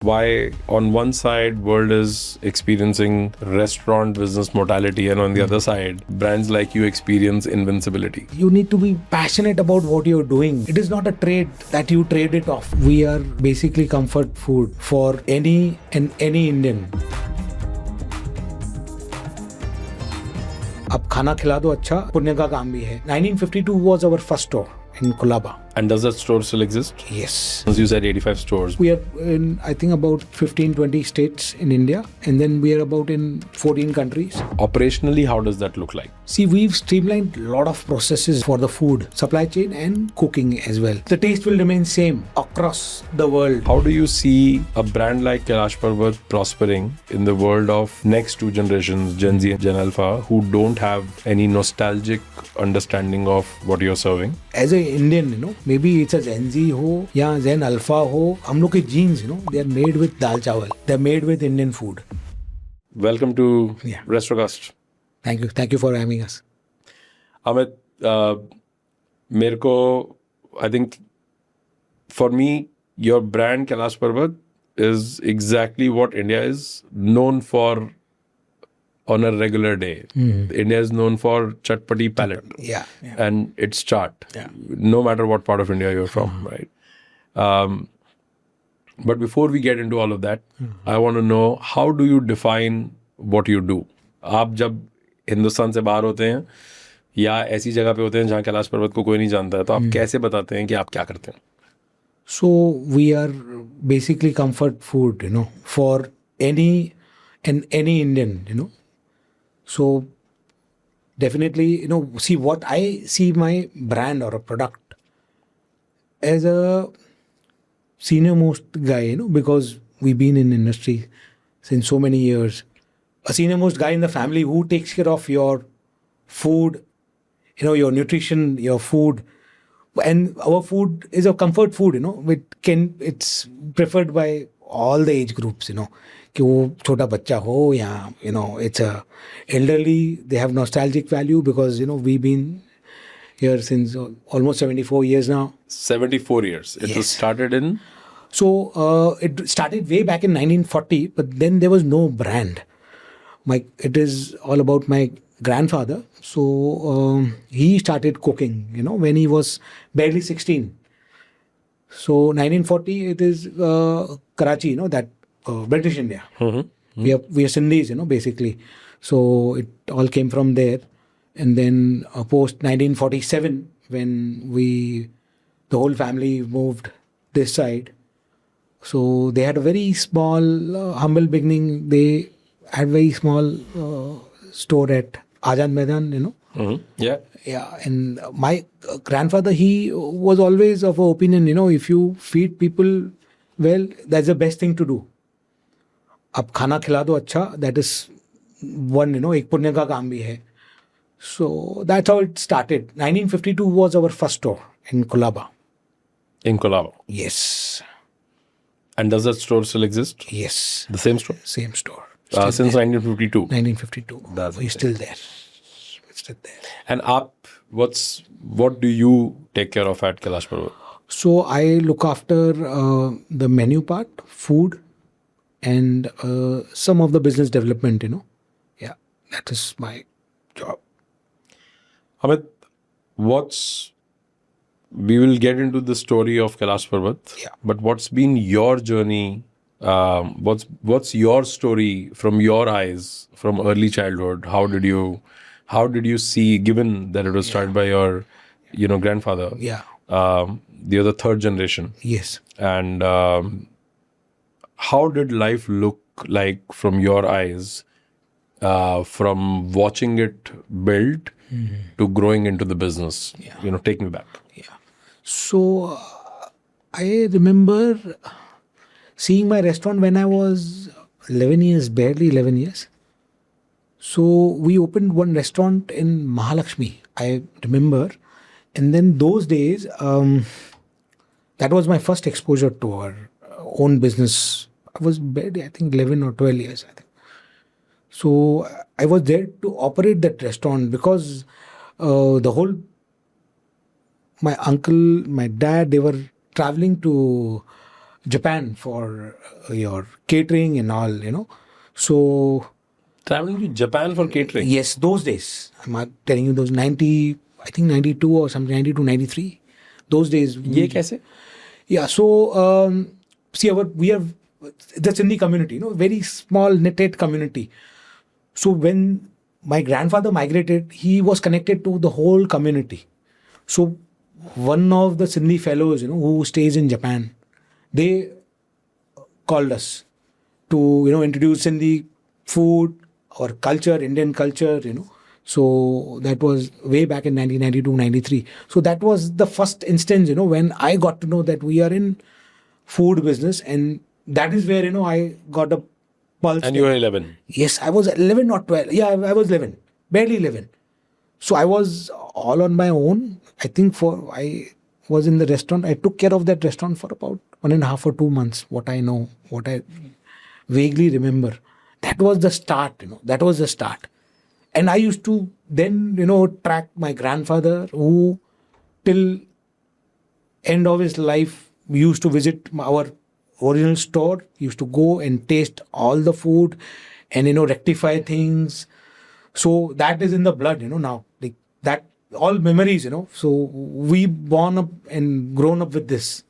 Why on one side world is experiencing restaurant business mortality, and on the other side brands like you experience invincibility. You need to be passionate about what you're doing. It is not a trade that you trade it off. We are basically comfort food for any Indian. अब खाना खिला दो अच्छा, पुण्य का काम भी है. 1952 was our first store in Colaba. And does that store still exist? Yes. As you said, 85 stores. We are in, I think, about 15-20 states in India, and then we are about in 14 countries. Operationally, how does that look like? See, we've streamlined a lot of processes for the food, supply chain and cooking as well. The taste will remain same across the world. How do you see a brand like Kailash Parbat prospering in the world of next two generations, Gen Z and Gen Alpha, who don't have any nostalgic understanding of what you're serving? As an Indian, maybe it's a Gen Z ho या Gen Alpha ho, हम लोग के genes, they are made with dal chawal. They are made with Indian food. Welcome to Restrocast. Thank you for having us. Amit, मेरे को, I think for me, your brand Kailash Parbat is exactly what India is known for on a regular day. India is known for chatpati palate. Yeah. And its chaat. Yeah. No matter what part of India you're from, right? But before we get into all of that, I want to know, how do you define what you do? आप जब हिंदुस्तान से बाहर होते हैं या ऐसी जगह पे होते हैं जहाँ कैलाश पर्वत को कोई नहीं जानता है, तो आप कैसे बताते हैं कि आप क्या करते हैं? So we are basically comfort food, for any Indian, So definitely, see what I see my brand or a product as a senior most guy, because we've been in industry since so many years. A senior most guy in the family who takes care of your food, your nutrition, your food. And our food is a comfort food, it's preferred by all the age groups, कि वो छोटा बच्चा हो या, it's a elderly, they have nostalgic value because, we've been here since almost 74 years now. 74 years. It was started in? So it started way back in 1940, but then there was no brand. It is all about my grandfather. So he started cooking, when he was barely 16. So 1940, it is Karachi, that British India. Mm-hmm. We are Sindhis, basically. So it all came from there. And then post 1947, when the whole family moved this side. So they had a very small, humble beginning. They had very small store at Azad Maidan, Mm-hmm. Yeah. Yeah, and my grandfather, he was always of an opinion, if you feed people well, that's the best thing to do. अब खाना खिला दो अच्छा, that is one, एक पुण्य का काम भी है. So that's how it started. 1952 was our first store in Colaba. In Colaba? Yes. And does that store still exist? Yes. The same store? Same store. Since 1952? 1952. We're still there. Still there. And what do you take care of at Kailash Parbat? So I look after the menu part, food, and some of the business development, Yeah, that is my job. Amit, we will get into the story of Kailash Parbat. Yeah. But what's been your journey? What's your story from your eyes from early childhood? How did you see, given that it was started by your, grandfather? Yeah. You're the third generation. Yes. And how did life look like from your eyes, from watching it build to growing into the business? Yeah. Take me back. Yeah. So I remember seeing my restaurant when I was 11 years, barely 11 years. So we opened one restaurant in Mahalakshmi, I remember. And then those days, that was my first exposure to our own business. I was barely, I think, 11 or 12 years, I think. So I was there to operate that restaurant because my uncle, my dad, they were traveling to Japan for your catering and all, So Traveling to Japan for catering. yes, those days. I'm not telling you those 90, I think 92 or something, 92, 93. Those days. ये कैसे? Yeah, so see, we have the Sindhi community, very small knitted community. So when my grandfather migrated, he was connected to the whole community. So one of the Sindhi fellows, who stays in Japan, they called us to, introduce Sindhi food or culture, Indian culture, So that was way back in 1992, 93. So that was the first instance, when I got to know that we are in food business, and that is where, I got a pulse. And you were 11. Yes, I was 11 or 12. Yeah, I was 11, barely 11. So I was all on my own. I think I was in the restaurant. I took care of that restaurant for about 1.5 or 2 months. What I know, what I vaguely remember. That was the start, That was the start. And I used to then, track my grandfather, who till end of his life used to visit our original store, used to go and taste all the food and, rectify things. So that is in the blood, now. Like that, all memories, So we born up and grown up with this.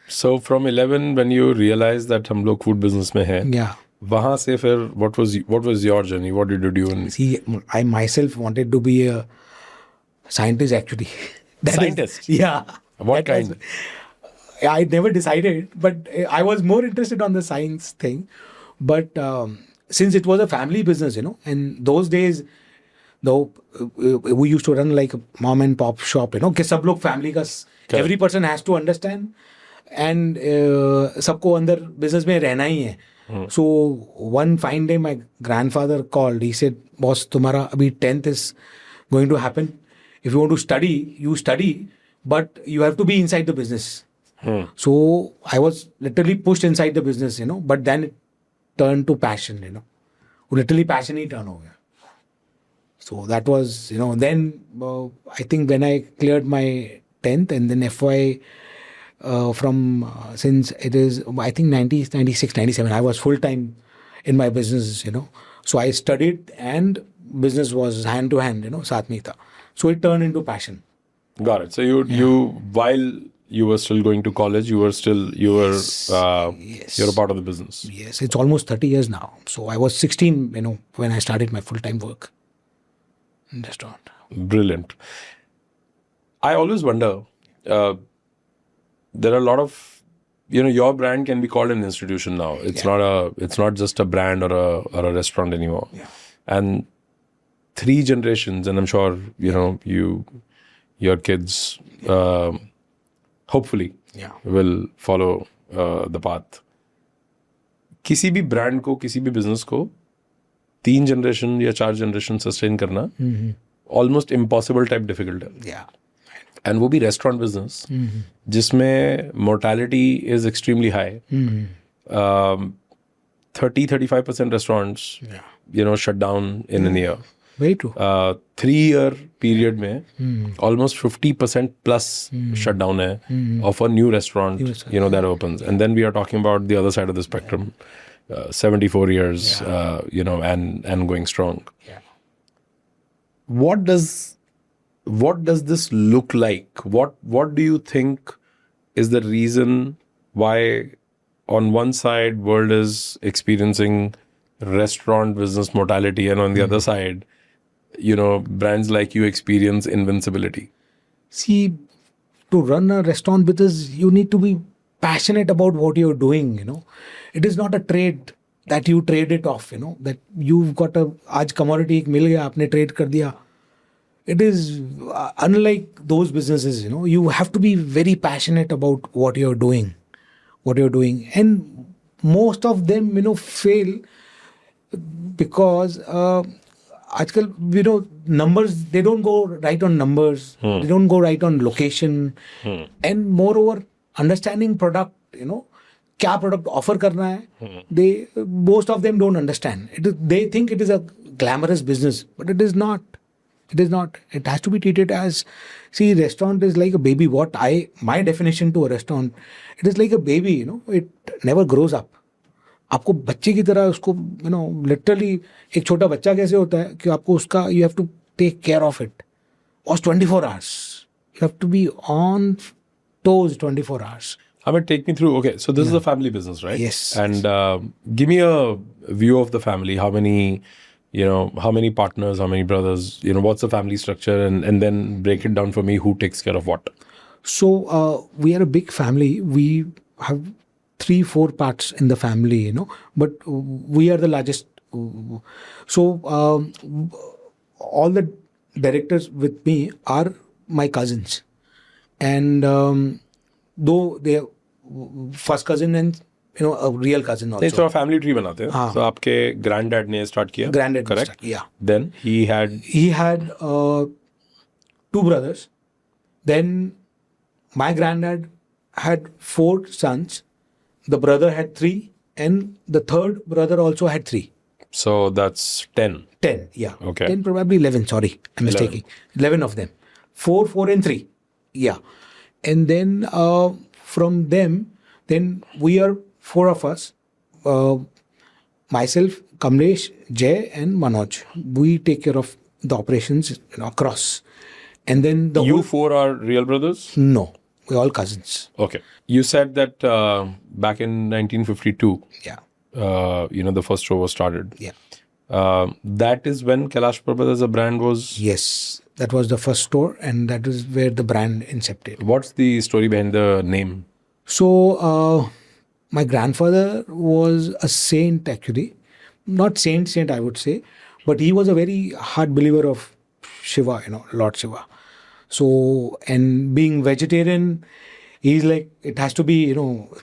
So from 11, when you realized that हम लोग food business में हैं, Yeah. वहाँ से फिर what was your journey? What did you do? See, I myself wanted to be a scientist actually. Scientist? Yeah. What That was- kind? I never decided, but I was more interested on the science thing. But since it was a family business, and those days, though, we used to run like a mom and pop shop, कि सब लोग family का, every person has to understand, and सबको अंदर business में रहना ही है. So one fine day, my grandfather called. He said, "Boss, तुम्हारा अभी 10th is going to happen. If you want to study, you study, but you have to be inside the business." So I was literally pushed inside the business, but then it turned to passion, Literally passion he turn हो गया. So that was, then I think when I cleared my 10th and then FY since it is, I think 90, 96, 97, I was full time in my business, So I studied and business was hand to hand, साथ में था. So it turned into passion. Got it. So you while you were still going to college, you're a part of the business. Yes, it's almost 30 years now. So I was 16, when I started my full-time work in restaurant. Brilliant. I always wonder, there are a lot of, your brand can be called an institution now. It's not just a brand or a restaurant anymore. Yeah. And 3 generations, and I'm sure, your kids, hopefully, will follow the path. किसी भी brand को, किसी भी business को 3 generation या 4 generation sustain करना almost impossible type difficult है. Yeah. And वो भी restaurant business जिसमें mortality is extremely high. 30-35% restaurants shut down in a year. Very true. 3-year period में almost 50% plus shutdown hai of a new restaurant, that opens. And then we are talking about the other side of the spectrum, 74 years, and going strong. Yeah. What does this look like? What do you think is the reason why on one side world is experiencing restaurant business mortality, and on the other side, brands like you experience invincibility? See, to run a restaurant business, you need to be passionate about what you're doing, It is not a trade that you trade it off, that you've got आज commodity एक मिल गया, आपने trade कर दिया. It is unlike those businesses, you have to be very passionate about what you're doing. And most of them, fail because आजकल, numbers, they don't go right on numbers. They don't go right on location. And moreover, understanding product, क्या product offer करना है, most of them don't understand. They think it is a glamorous business, but it is not. It is not. It has to be treated as, see, restaurant is like a baby. My definition to a restaurant, it is like a baby, it never grows up. आपको बच्चे की तरह उसको literally एक छोटा बच्चा कैसे होता है कि आपको उसका you have to take care of it और 24 hours. You have to be on toes 24 hours. Amit, take me through. Okay, so this is a family business, right? Yes. And give me a view of the family. How many partners, how many brothers, what's the family structure, and then break it down for me. Who takes care of what? So we are a big family. We have 3-4 parts in the family, but we are the largest. So all the directors with me are my cousins, and though they are first cousin and a real cousin also. So family tree बनाते हैं. So आपके granddad ने start किया. Granddad correct? Yeah. Then he had 2 brothers. Then my granddad had 4 sons. The brother had 3, and the third brother also had 3. So that's 10. 10, yeah. Okay. 10, probably 11. Sorry, I'm mistaking. 11 of them. 4, 4, and 3. Yeah. And then from them, then we are 4 of us. Myself, Kamlesh, Jay, and Manoj. We take care of the operations across. And then You 4 are real brothers? No, we're all cousins. Okay. You said that back in 1952, Yeah. The first show was started. Yeah. That is when Kailash Parbat as a brand was. Yes, that was the first store, and that is where the brand incepted. What's the story behind the name? So, my grandfather was a saint, actually. Not saint, I would say, but he was a very hard believer of Shiva, Lord Shiva. So, and being vegetarian, he's like, it has to be,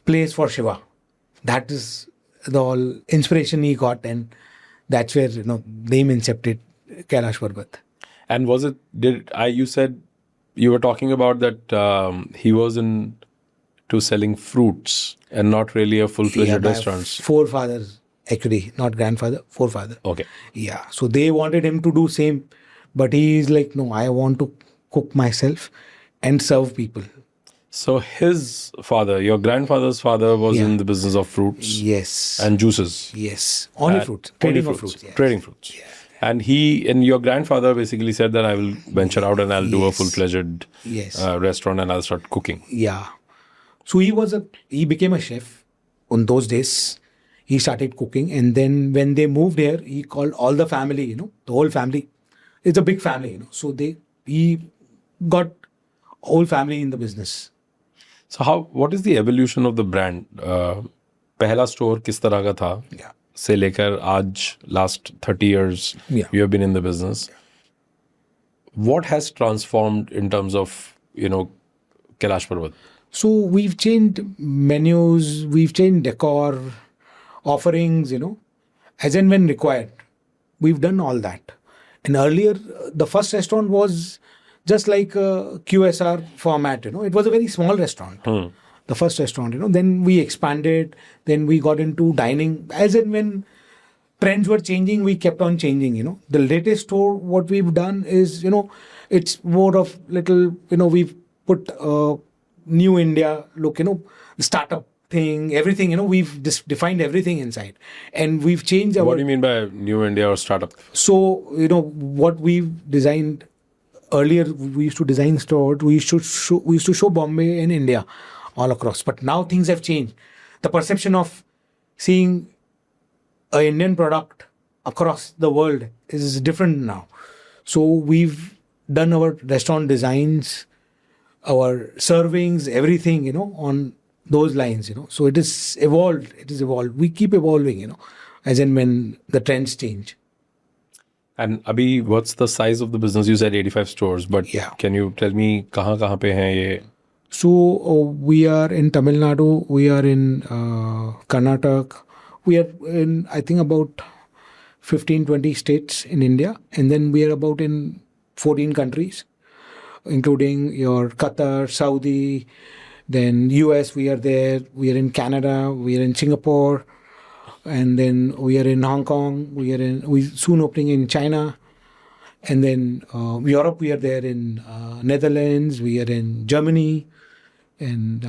place for Shiva. That is the all inspiration he got, and that's where, name incepted Kailash Parbat. And was it, you said you were talking about that he was into selling fruits and not really a full-fledged my restaurant. Forefathers, actually, not grandfather, forefather. Okay. Yeah. So they wanted him to do same, but he is like, no, I want to cook myself and serve people. So his father, your grandfather's father, was in the business of fruits. Yes. And juices. Yes. Only fruits. Trading of fruits. Yes. Trading fruits. Yeah. And your grandfather basically said that I will venture out and I'll do a full-fledged restaurant and I'll start cooking. Yeah. So he became a chef on those days. He started cooking, and then when they moved here, he called all the family, the whole family. It's a big family, So he got whole family in the business. So what is the evolution of the brand? पहला store किस तरह का था? Yeah. से लेकर आज last 30 years you have been in the business. What has transformed in terms of, Kailash Parbat? So we've changed menus, we've changed decor, offerings, as and when required. We've done all that. And earlier, the first restaurant was just like a QSR format, It was a very small restaurant. The first restaurant, Then we expanded. Then we got into dining. As and when trends were changing, we kept on changing, The latest store, what we've done is, it's more of little, we've put New India look, the startup thing, everything, we've defined everything inside. And we've changed our... What do you mean by New India or startup? So, what we've designed earlier, we used to design stores, we used to show Bombay and India all across. But now things have changed. The perception of seeing an Indian product across the world is different now. So we've done our restaurant designs, our servings, everything, on those lines, So it is evolved. We keep evolving, as and when the trends change. And Abhi, what's the size of the business? You said 85 stores, but can you tell me kahan pe hain ye? So we are in Tamil Nadu, we are in Karnataka, we are in, I think, about 15-20 states in India, and then we are about in 14 countries, including your Qatar, Saudi, then US, we are there, we are in Canada, we are in Singapore, and then we are in Hong Kong, we soon opening in China, And then Europe, we are there in Netherlands, we are in Germany, and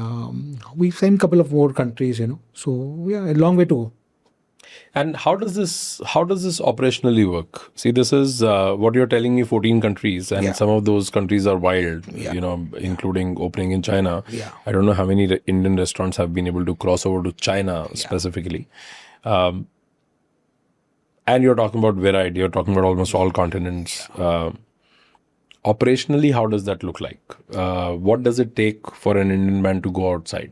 we've sent a couple of more countries, So yeah, a long way to go. And how does this operationally work? See, this is what you're telling me, 14 countries, and Yeah. some of those countries are wild, Yeah. including opening in China. Yeah. I don't know how many Indian restaurants have been able to cross over to China specifically. And you're talking about variety, you're talking about almost all continents. Operationally, how does that look like? What does it take for an Indian man to go outside?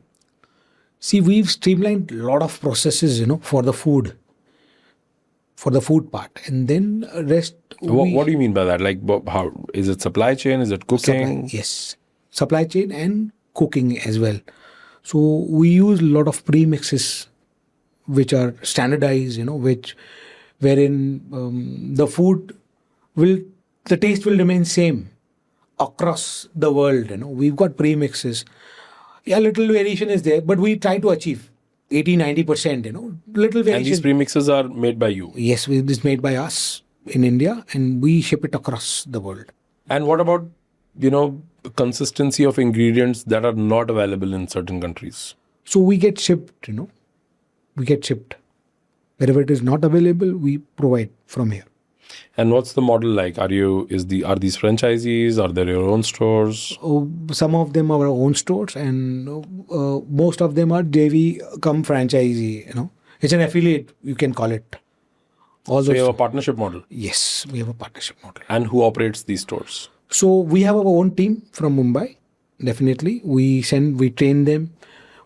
See, we've streamlined a lot of processes, for the food part, and then rest. What do you mean by that? Like, how is it? Supply chain? Is it cooking? Yes, supply chain and cooking as well. So we use a lot of premixes, which are standardized, wherein the taste will remain same across the world. We've got premixes. Yeah, little variation is there, but we try to achieve 80-90%. Little variation. And these premixes are made by you. Yes, it's made by us in India, and we ship it across the world. And what about, consistency of ingredients that are not available in certain countries? So we get shipped, We get shipped. Wherever it is not available, we provide from here. And what's the model like? Are these franchisees? Are they your own stores? Some of them are our own stores, and most of them are JV come franchisee. It's an affiliate, you can call it. So you have a partnership model? Yes, we have a partnership model. And who operates these stores? So we have our own team from Mumbai. Definitely, we train them.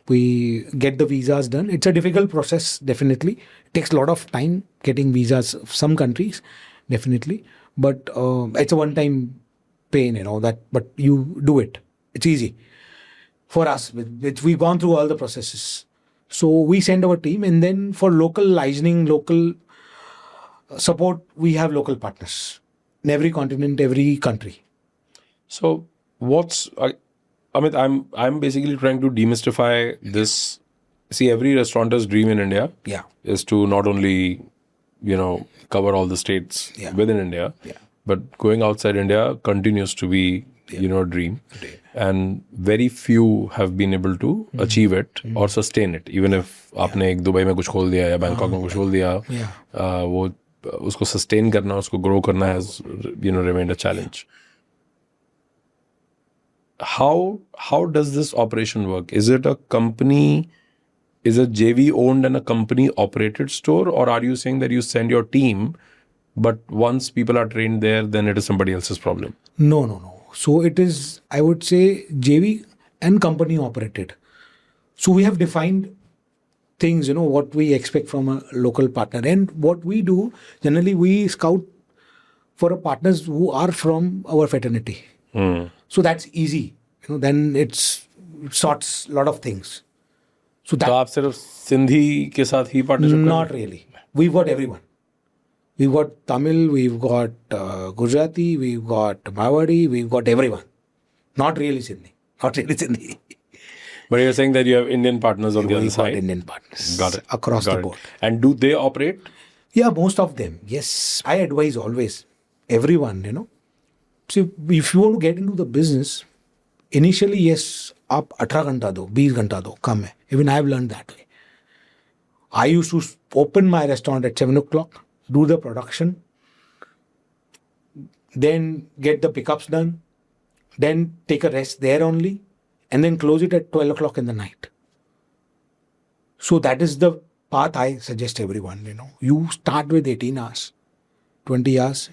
We get the visas done. It's a difficult process, definitely. It takes a lot of time getting visas of some countries, definitely. But it's a one-time pain, but you do it. It's easy for us, which we've gone through all the processes. So we send our team, and then for local licensing, local support, we have local partners in every continent, every country. So Amit, I'm basically trying to demystify this. See, every restaurateur's dream in India is to not only, cover all the states within India, but going outside India continues to be, a dream. And very few have been able to achieve it or sustain it. Even if आपने एक Dubai में कुछ खोल दिया या Bangkok में कुछ खोल दिया, वो उसको sustain करना, उसको grow करना has, remained a challenge. How does this operation work? Is it a company? Is it JV owned and a company operated store, or are you saying that you send your team, but once people are trained there, then it is somebody else's problem? No. So it is, I would say, JV and company operated. So we have defined things, what we expect from a local partner, and what we do generally, we scout for partners who are from our fraternity. So that's easy. Then it sorts a lot of things. So that. तो आप सिर्फ सिंधी के साथ ही partnership कर रहे हैं? Not really. We've got everyone. We've got Tamil, we've got Gujarati, we've got Mawari, we've got everyone. Not really Sindhi. Not really Sindhi. But you're saying that you have Indian partners on the other We've got side? Indian partners. Got it. Across Got the it. board. And do they operate? Yeah, most of them. Yes. I advise always. Everyone, See, if you want to get into the business, initially, yes, आप 18 घंटा दो, 20 घंटा दो, कम है. Even I have learned that way. I used to open my restaurant at 7 o'clock, do the production, then get the pickups done, then take a rest there only, and then close it at 12 o'clock in the night. So that is the path I suggest everyone, You start with 18 hours, 20 hours,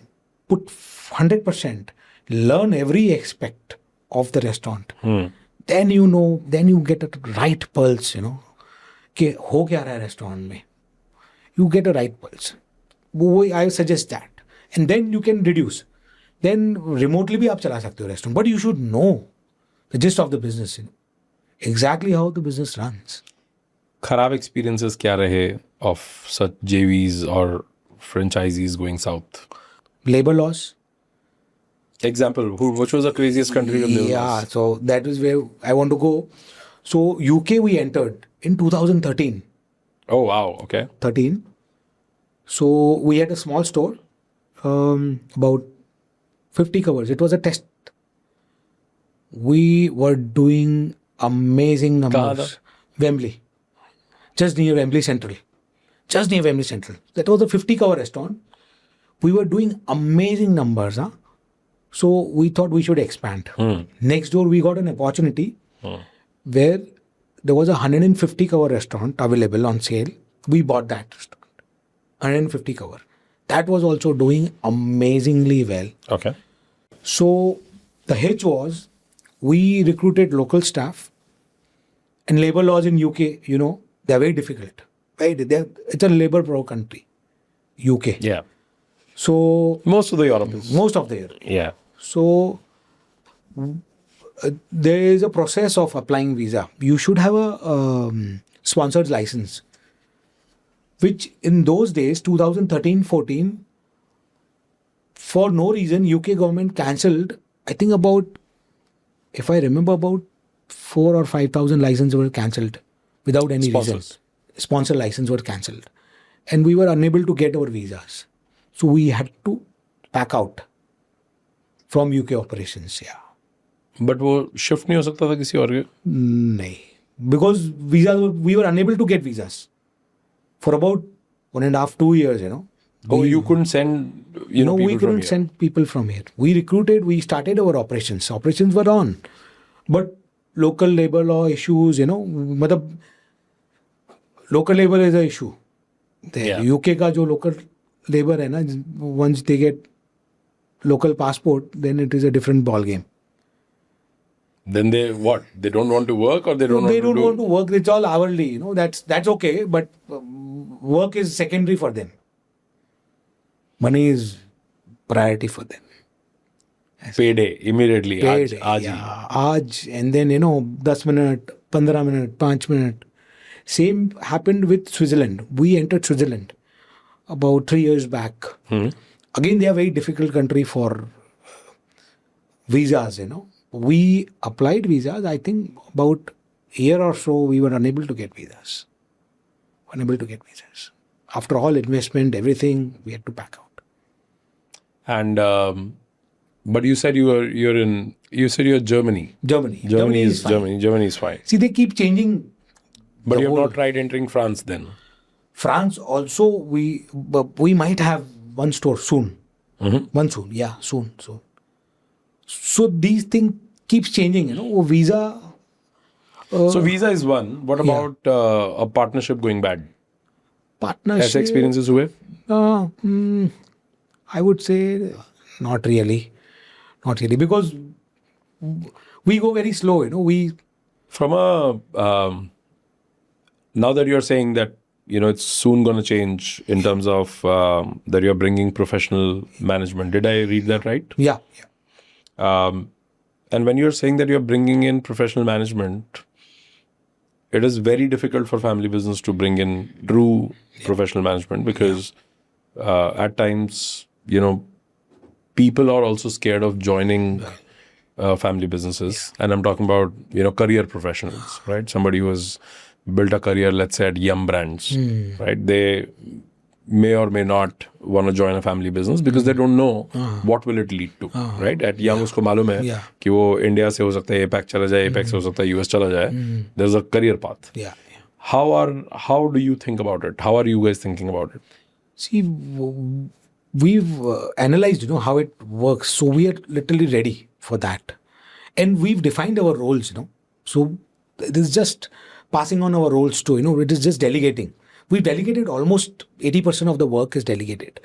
put 100%, learn every aspect of the restaurant. Then then you get a right pulse, कि हो क्या रहा है restaurant में. You get a right pulse. I suggest that. And then you can reduce. Then remotely भी आप चला सकते हो restaurant. But you should know the gist of the business, exactly how the business runs. खराब experiences क्या रहे of such JVs or franchisees going south? Labor laws. Example, which was the craziest country of the world? Yeah, so that is where I want to go. So UK we entered in 2013. Oh, wow. Okay. 13. So we had a small store, about 50 covers. It was a test. We were doing amazing numbers. Wembley. Just near Wembley Central. Just near Wembley Central. That was a 50 cover restaurant. We were doing amazing numbers. Huh? So we thought we should expand. Next door, we got an opportunity where there was a 150 cover restaurant available on sale. We bought that restaurant. 150 cover. That was also doing amazingly well. Okay. So the hitch was we recruited local staff, and labor laws in UK, you know, they're very difficult. Right? It's a labor pro country, UK. Yeah. So Most of the Europe is. most of the year. Yeah. So there is a process of applying visa. You should have a sponsored license, which in those days, 2013-14, for no reason, UK government cancelled, I think about, if I remember, about 4,000 or 5,000 licenses were cancelled without any reason. Sponsors. Sponsor license were cancelled. And we were unable to get our visas. So we had to pack out from UK operations, yeah. But वो shift नहीं हो सकता था किसी और के? No. Because we were unable to get visas for about 1.5 to 2 years, you know. Oh, you couldn't send, you know, No, we people from couldn't here. send people from here. We recruited, we started our operations. Operations were on. But local labor law issues, you know, matlab, local labor is an issue. The Yeah. UK का जो local labor है ना, once they get local passport, then it is a different ball game. Then they what? They don't want to work or they don't They want don't to want to work. It's all hourly, you know. That's okay, but work is secondary for them. Money is priority for them. payday immediately. Paid, आज yeah, आज, and then, you know, 10 minute, 15 minute, 5 minute. Same happened with Switzerland. We entered Switzerland about 3 years back. Again, they are very difficult country for visas, you know. We applied visas. I think about a year or so, we were unable to get visas. Unable to get visas. After all investment, everything, we had to pack out. And but you said you're Germany. Germany. Germany is fine. Germany. Germany is fine. See, they keep changing. But the you have whole- not tried entering France then. France also, we might have one store soon. One soon, yeah, soon. So these things keeps changing, you know. Visa. So visa is one. What about a partnership going bad? Partnership. ऐसे experiences हुए? I would say not really. Not really. Because we go very slow, you know. From a now that you're saying that, you know, it's soon going to change in terms of that you're bringing professional management. Did I read that right? Yeah. And when you're saying that you're bringing in professional management, it is very difficult for family business to bring in true professional management because at times, you know, people are also scared of joining family businesses. And I'm talking about, you know, career professionals, right? Somebody who has built a career, let's say, at Yum Brands, right? They may or may not want to join a family business because they don't know what will it lead to, right? At Yum, उसको मालूम है कि वो India से हो सकता है APAC चला जाए, APAC से हो सकता है US चला जाए. There's a career path. Yeah. How do you think about it? How are you guys thinking about it? See, we've analyzed, you know, how it works. So we are literally ready for that. And we've defined our roles, you know. So it is just passing on our roles to, you know, it is just delegating. We've delegated almost 80% of the work is delegated.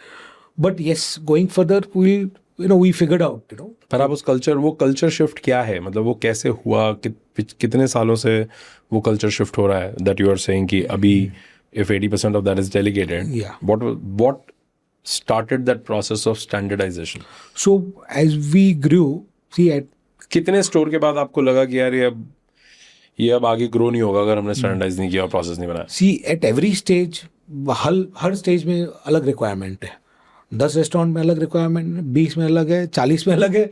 But yes, going further, we figured out, you know. पर आप उस वो culture shift क्या है? मतलब वो कैसे हुआ? कितने सालों से वो कल्चर शिफ्ट हो रहा है? That you are saying कि अभी if 80% of that is delegated, Yeah. What started that process of standardization? So as we grew, see, at कितने स्टोर के बाद आपको लगा कि यार ये अब आगे ग्रो नहीं होगा अगर हमने स्टैंडर्डाइज नहीं किया, प्रोसेस नहीं बनाया? सी एट एवरी स्टेज, हर स्टेज में अलग रिक्वायरमेंट है. 10 रेस्टोरेंट में अलग रिक्वायरमेंट है, 20 में अलग है, 40 में अलग है.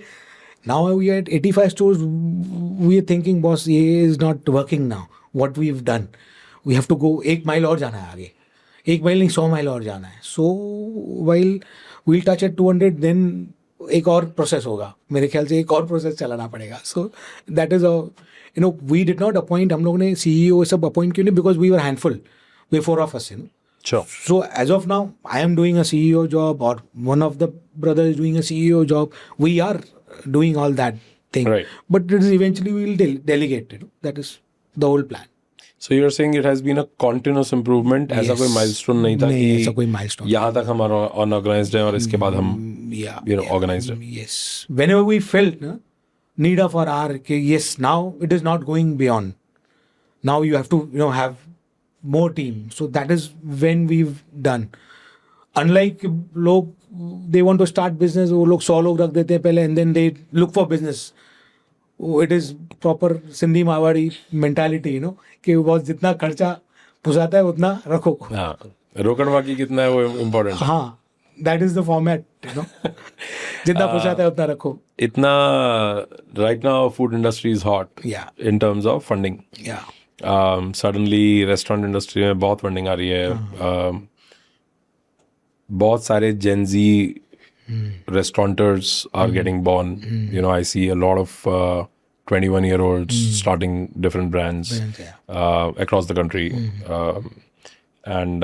Now we at 85 stores, we are thinking boss ये is not working now. What we have done, we have to go 1 mile और जाना है आगे. 1 माइल नहीं 100 माइल और जाना है. So while we'll touch at 200, then एक और प्रोसेस होगा, मेरे ख्याल से एक और प्रोसेस चलाना पड़ेगा. So that is we did not appoint, हम लोग ने CEO सब अपॉइंट क्यों नहीं, because we were handful, we 4 of us. Sure. So as of now, I am doing a CEO job, or one of the brothers is doing a CEO job. We are doing all that thing, Right. but it is eventually we will delegate. That is the whole plan. So you're saying it has been a continuous improvement. ऐसा कोई milestone नहीं था नहीं, कि ऐसा कोई milestone यहाँ तक हमारा unorganized है और इसके बाद हम yeah, organized है. Yes. Whenever we felt need of our hour, yes, now it is not going beyond. Now you have to have more team. So that is when we've done. Unlike लोग, they want to start business, वो लोग 100 लोग रख देते हैं पहले, and then they look for business. It is proper Sindhi Marwadi mentality, कि बहुत जितना खर्चा पुसाता है उतना रखो. हाँ, रोकड़ बाकी कितना है वो important. हाँ, that is the format, जितना पुसाता है उतना रखो. इतना right now food industry is hot. Yeah. In terms of funding. Yeah. Suddenly restaurant industry में बहुत funding आ रही है. बहुत सारे Gen Z restaurateurs are getting born. I see a lot of 21-year-olds starting different brands across the country. And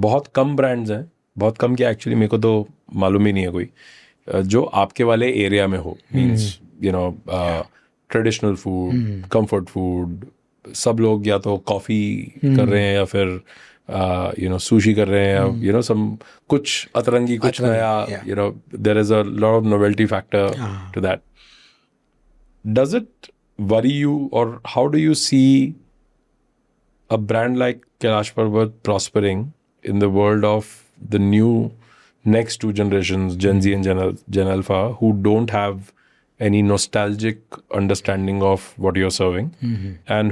बहुत कम brands हैं, बहुत कम क्या actually मेरे को तो मालूम ही नहीं है कोई जो आपके वाले एरिया में हो. Means traditional food, comfort food, सब लोग या तो कॉफ़ी कर रहे हैं या फिर सुशी कर रहे हैं, या सम कुछ अतरंगी, कुछ नया, there is a lot of novelty factor to that. Does it worry you, और how do you see a brand like Kailash Parbat prospering in the world of the new next two generations, Gen Z and Gen Alpha, who don't have any nostalgic understanding of what you're serving, and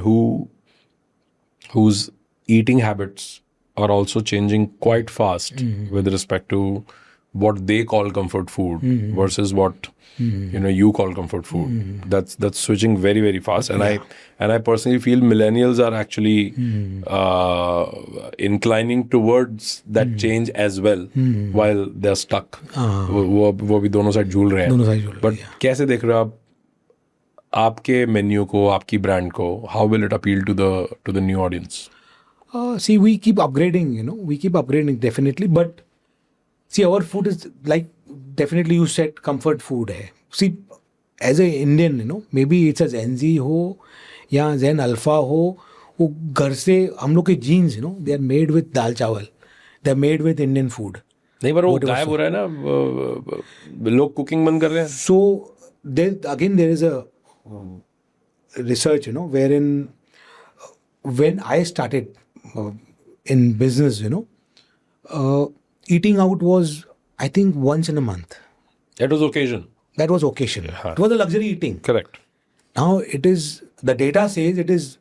whose eating habits are also changing quite fast with respect to what they call comfort food versus what you call comfort food. That's switching very, very fast, and I personally feel millennials are actually inclining towards that change as well, while they're stuck. वो भी दोनों side झूल रहे हैं. But कैसे देख रहे हो आप आपके मेन्यू को, आपकी ब्रांड को? How will it appeal to the new audience? See, we keep upgrading, we keep upgrading definitely, but see, our food is like, definitely you said comfort food hai. See, as a Indian, maybe it's a Gen Z ho या Gen Alpha हो, वो घर से हम लोग के genes, they are made with dal chawal, they are made with Indian food. नहीं, पर वो गायब हो रहा है ना, लोग कुकिंग बंद कर रहे हैं. So there is a research, wherein when I started in business, eating out was, I think, once in a month. That was occasion. It was a luxury eating. Correct. Now the data says it is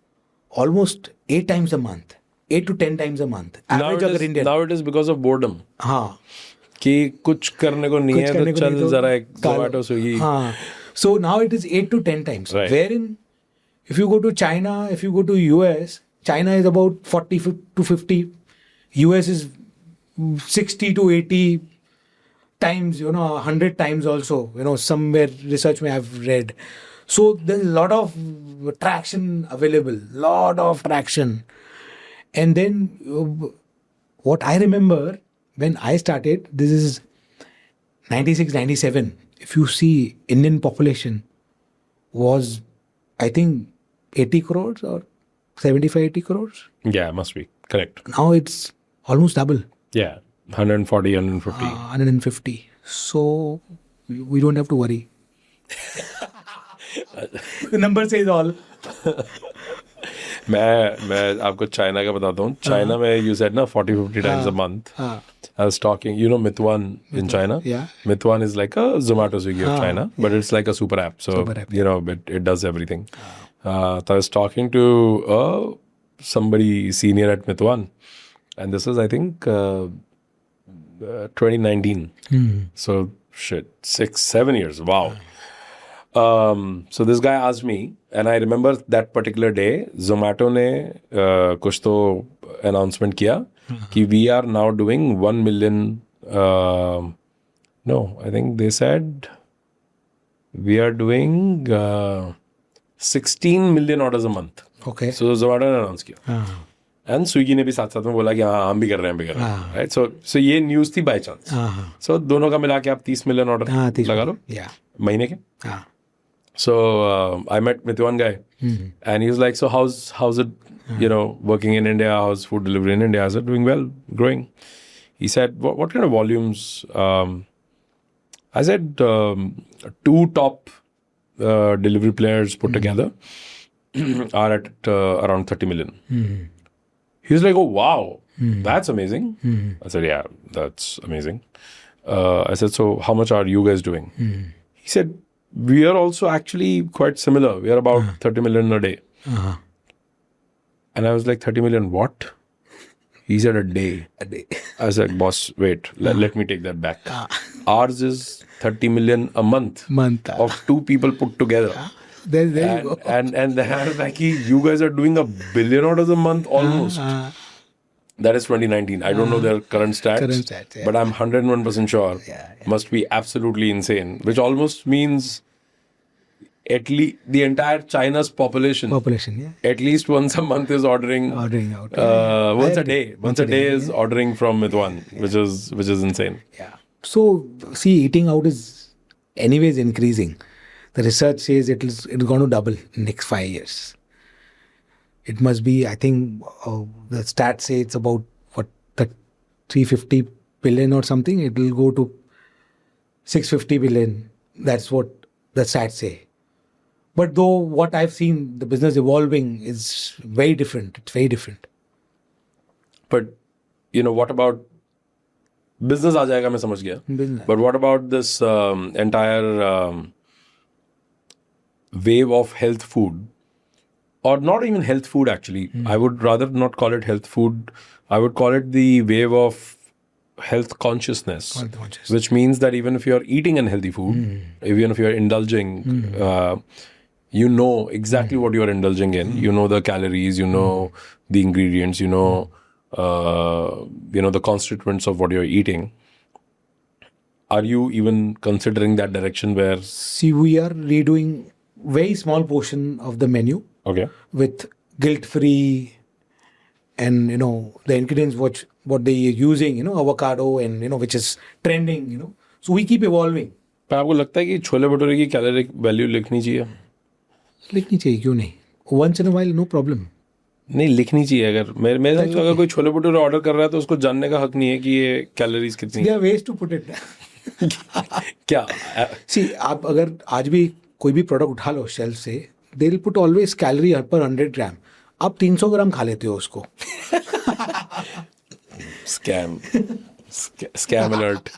almost 8 times a month, 8 to 10 times a month. Average अगर Indian. Now it is because of boredom. हाँ. कि कुछ करने को नहीं है तो चल जरा एक Zomato, Swiggy. हाँ. So now it is 8 to 10 times. Right. Wherein, if you go to China, if you go to US, China is about 40 to 50. US is 60 to 80 times, 100 times also, somewhere research may have read. So there's a lot of traction available, And then what I remember when I started, this is 96, 97. If you see, Indian population was, I think, 80 crores or 75, 80 crores. Yeah, must be. Correct. Now it's almost double. Yeah, 140, 150. 150. So we don't have to worry. The number says all. मैं आपको China का बताता हूँ. China में you said ना 40-50 times a month. I was talking, Meituan in China. Yeah. Meituan is like a Zomato, Swiggy of China, but it's like a super app. So, it does everything. So I was talking to somebody senior at Meituan, and this is, I think, 2019. So, 6-7 years. Wow. So this guy asked me, and I remember that particular day, Zomato ने कुछ तो announcement किया कि we are now doing 1 million No, I think they said we are doing 16 million orders a month. Okay. So Zomato ने announce किया हाँ and Swiggy ने भी साथ साथ में बोला कि हाँ हम भी कर रहे हैं, हम भी कर रहे हैं, राइट. सो ये न्यूज़ थी बाय चांस. हाँ हाँ सो दोनों का मिला के आप 30 मिलियन ऑर्डर हाँ, 30 लगा लो या महीने के. हाँ So I met with one guy, and he was like, "So how's it, working in India? How's food delivery in India?" I said, "Doing well, growing." He said, "What kind of volumes?" I said, "Two top delivery players put together are at around 30 million." He was like, "Oh wow, that's amazing." I said, "Yeah, that's amazing." I said, "So how much are you guys doing?" He said, "We are also actually quite similar. We are about 30 million a day." हाँ And I was like, 30 million what? He said, "A day." a day. I said, "Boss, wait, let me take that back. Ours is 30 million a month month. of two people put together." There you go. And then I was like, "You guys are doing $1 billion a month almost." That is 2019. I don't know their current stats, Current stats, yeah. but I'm 101% sure. Yeah. Must be absolutely insane, which almost means at least the entire China's population, Yeah. at least once a month is ordering Ordering out. once I a day. Once a day is ordering from Mitwan, which is insane. Yeah. So see, eating out is anyways increasing. The research says it's going to double in next 5 years. It must be, I think, the stats say it's about what, 350 billion or something. It will go to 650 billion. That's what the stats say. But though what I've seen, the business evolving is very different. It's very different. But what about business? आ जाएगा मैं समझ गया. Business. But what about this entire wave of health food, or not even health food actually? I would rather not call it health food. I would call it the wave of health consciousness, Health consciousness. which means that even if you're eating unhealthy food, even if you're indulging, you know exactly what you're indulging in. You know the calories, you know the ingredients, you know the constituents of what you're eating. Are you even considering that direction where? See, we are redoing very small portion of the menu Okay. with guilt-free and the ingredients what they are using, avocado and which is trending, so we keep evolving. पर आपको लगता है कि छोले भटूरे की calorie value लिखनी चाहिए? लिखनी चाहिए, क्यों नहीं? once in a while, no problem. नहीं, लिखनी चाहिए. अगर मेरे समझ में अगर कोई छोले भटूरे ऑर्डर कर रहा है तो उसको जानने का हक नहीं है कि ये कैलोरीज कितनी There are ways to put it. क्या? See, आप अगर आज भी कोई भी प्रोडक्ट उठा लो शेल्फ से, they will put always calorie per 100 ग्राम. आप 300 ग्राम खा लेते हो उसको. Scam alert.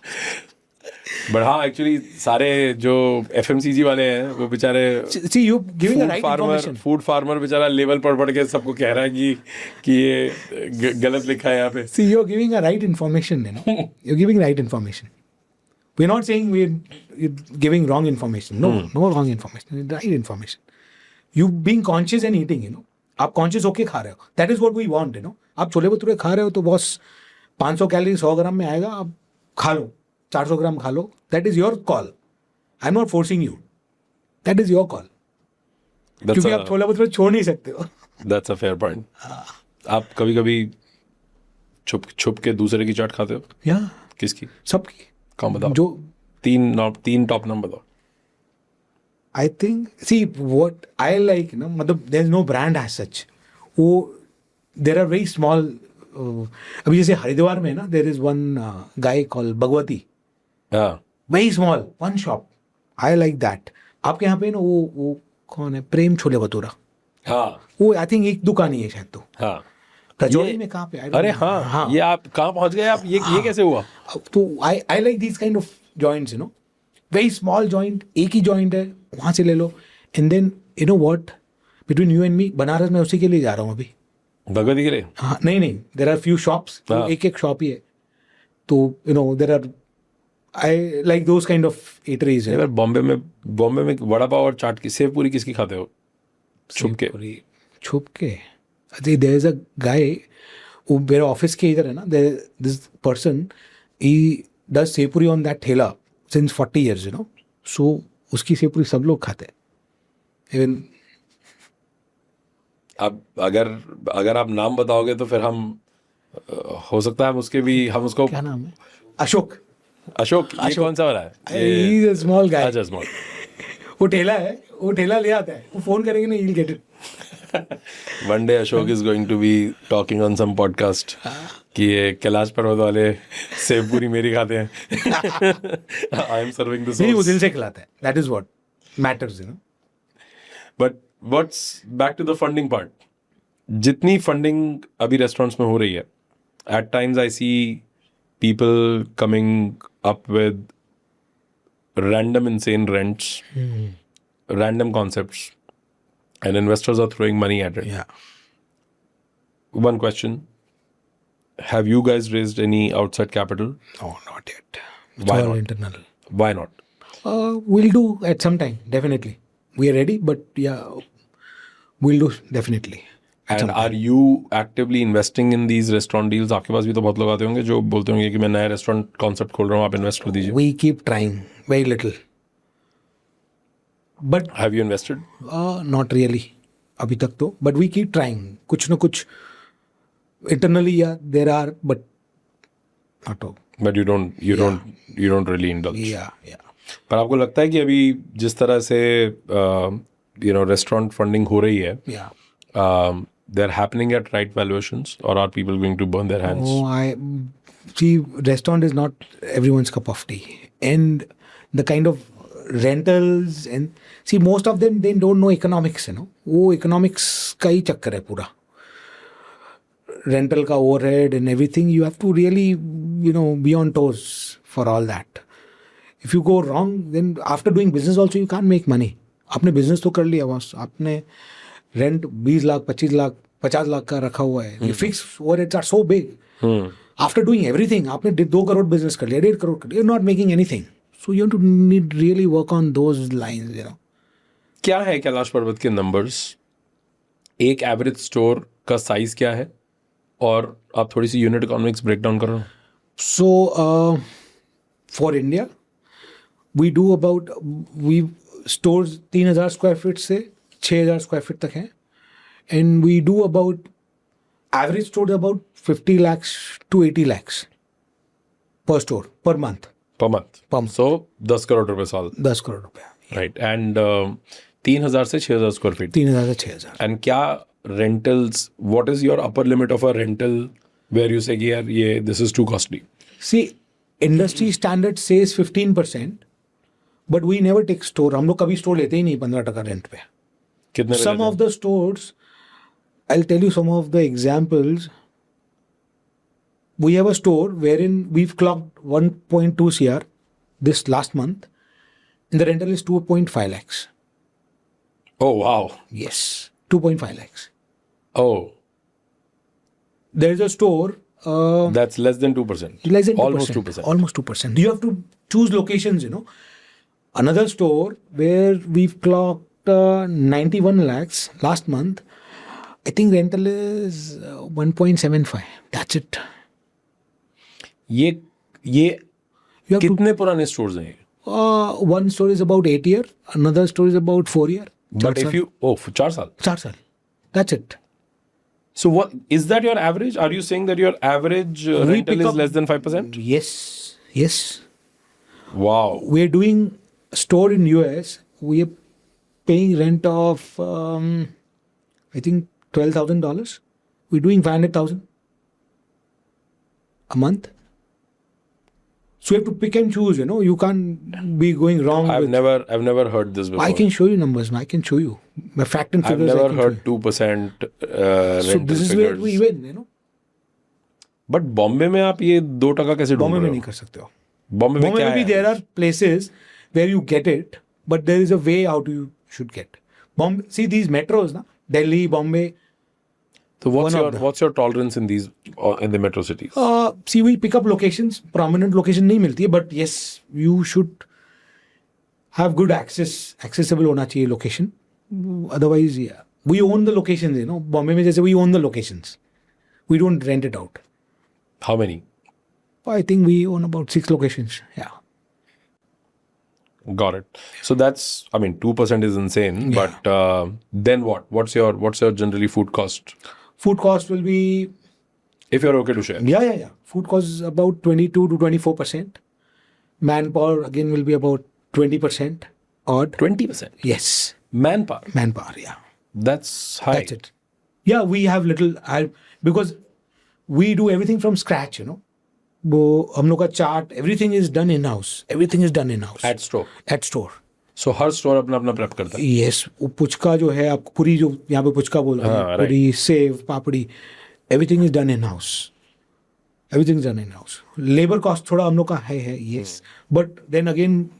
बट हाँ, एक्चुअली सारे जो FMCG वाले हैं वो बेचारे See, you giving the right information. Food farmer बेचारा लेवल पढ़ के सबको कह रहा है कि ये गलत लिखा है यहाँ पे. See, you're giving a right information, You're giving right information. We're not saying we're giving wrong information. No, no wrong information. Right information. You being conscious and eating, आप conscious होके खा रहे हो. That is what we want, आप छोले भटूरे खा रहे हो तो बॉस 500 कैलोरी 100 ग्राम में आएगा, आप खा लो. 400 ग्राम खा लो. That is your call. I'm not forcing you. That is your call. क्योंकि आप छोले भटूरे छोड़ नहीं सकते हो. That's a fair point. आप कभी-कभी छुप के दूसरे की चाट खाते हो? या किसकी? सबकी. कौन बताओ? जो तीन टॉप नाम बताओ. I think, see, what I like, मतलब there's no brand as such. There are very small. अभी जैसे हरिद्वार में there is one guy called Bhagwati. हाँ. Very small, one shop. I like that. आपके यहाँ पे वो कौन है? प्रेम छोले भटूरा. हाँ. वो I think एक दुकान ही है शायद तो. हाँ. रजौरी में कहाँ पे? अरे हाँ. ये आप कहाँ पहुँच गए आप? ये कैसे हुआ? तो I like these kind of joints, Very small joint, एक ही joint है, वहाँ से ले लो. And then, you know what? Between you and me, Banaras में उसी के लिए जा रहा हूँ अभी. भगवती के लिए? हाँ, नहीं. There are few shops. एक शॉप ही है. तो, there are, I like those kind of eateries. यार बॉम्बे में वड़ा पाव और चाट की सेव पूरी किसकी खाते हो? छुप के. There is a guy वो मेरे ऑफिस के इधर है ना, this person, he does save पूरी on that ठेला since 40 years, you know. So उसकी सेवपुरी सब लोग खाते हैं. Even अब अगर आप नाम बताओगे तो फिर हम हो सकता है हम उसको क्या नाम है? अशोक. अशोक, ये कौन सा वाला है? He is a small guy. अच्छा, स्मॉल. वो ठेला है, वो ठेला ले आता है. वो फोन करेंगे ना, he'll get it. One day Ashok is going to be talking on some podcast कि ये कैलाश पर्वत वाले सेव पूरी मेरी खाते हैं. I am serving the नहीं, वो sauce. दिल से खिलाता है. That is what matters, you know. But what's back to the funding part? जितनी funding अभी restaurants में हो रही है, at times I see people coming up with random insane rents, random concepts, and investors are throwing money at it. Yeah. One question. Have you guys raised any outside capital? Oh, not yet. It's Why all not? internal. Why not? We'll do at some time, definitely. We are ready, but yeah, we'll do definitely. And are you actively investing in these restaurant deals? आपके पास भी तो बहुत लोग आते होंगे जो बोलते होंगे कि मैं नया रेस्टोरेंट कॉन्सेप्ट खोल रहा हूँ, आप इन्वेस्ट कर दीजिए. We keep trying, very little. But Have you invested? not really, अभी तक तो. But we keep trying. कुछ ना कुछ internally, yeah, there are, but not all. But you don't really indulge. Yeah. पर आपको लगता है कि अभी जिस तरह से रेस्टोरेंट फंडिंग हो रही है, Yeah. they're happening at right valuations, or are people going to burn their hands? Oh, I see. Restaurant is not everyone's cup of tea, and the kind of rentals and see most of them they don't know economics. You know, वो economics का ही चक्कर है पूरा. Rental का overhead and everything. You have to really be on toes for all that. If you go wrong, then after doing business also you can't make money. आपने business तो कर लिया बस. आपने रेंट 20 लाख 25 लाख 50 लाख का रखा हुआ है. Fix overheads are so big. After doing everything आपने 2 करोड़ बिजनेस कर लिया, 1.5 करोड़ कर लिया, not making anything. So you have to need really work on those lines, you know. क्या है कैलाश पर्वत के नंबर्स? एक एवरेज स्टोर का साइज क्या है? और आप थोड़ी सी यूनिट इकोनॉमिक्स ब्रेक डाउन करो. So for India we do about stores 3000 square feet से 6000 स्क्वायर फीट तक हैं. And we do about average store about 50 lakhs to 80 lakhs per store per month. Per month. So 10 crore रुपए साल. 10 करोड़ रुपया. Right. And 3000 से 6000 square feet. 3000 से 6000. And क्या rentals, what is your upper limit of a rental where you say कि यार ये this is too costly? See, industry standard says 15%, but we never take store. हम लोग कभी स्टोर लेते ही नहीं 15% रेंट पे. कितने पे Some लेते of the stores, I'll tell you some of the examples. We have a store wherein we've clocked 1.2 CR this last month, and the rental is 2.5 lakhs. हैं? Oh wow. Yes, 2.5 lakhs. Oh, There's a store. that's less than 2%. Less than 2%. Almost 2%. Almost 2%. You have to choose locations, you know. Another store where we've clocked 91 lakhs last month. I think rental is 1.75. That's it. ये You have कितने पुराने stores हैं? to. One store is about 8 year. Another store is about 4 year. But if you 4 साल. 4 साल. That's it. So what is that your average? Are you saying that your average rental pick is up- less than 5%? Yes. Yes. Wow. We're doing store in US. We are paying rent of I think $12,000. We're doing 500,000 a month. So you have to pick and choose. You know, you can't be going wrong. I've with, never heard this before. I can show you numbers. I can show you my fact and I've figures. never I can heard show 2% you. So rental this is where figures. we win. You know, But Bombay में आप ये 2% कैसे ढूंढ बॉम्बे में रहे नहीं हो? कर सकते हो. बॉम्बे में Bombay क्या maybe है? there are places where you get it, but there is a way how you should get. Bombay, see these metros, na? Delhi, Bombay. So one of what's your tolerance in these in the metro cities? See, we pick up locations. Prominent location नहीं मिलती है, but yes, you should have good access. Accessible होना चाहिए location. Otherwise, yeah, we own the locations. You know, Bombay में जैसे we own the locations. We don't rent it out. How many? I think we own about 6 locations. Yeah. Got it. So that's, I mean, 2% is insane. Yeah. But then what? What's your generally food cost? Food cost will be, If you're okay to share. yeah. Food cost is about 22 to 24%. Manpower again will be about 20% odd. 20%. Yes, Manpower. manpower. Yeah, That's high. that's it. Yeah, we have little because we do everything from scratch. वो हम लोग का chart everything is done in house. Everything is done in house. At store. At store. So her store अपना अपना prep करता है. Yes, वो पुचका जो है आपको पूरी जो यहाँ पे पुचका बोल रहे हैं हाँ, पूरी save papdi everything is done in house. Everything is done in house. Labor cost थोड़ा हम लोग का है yes, but then again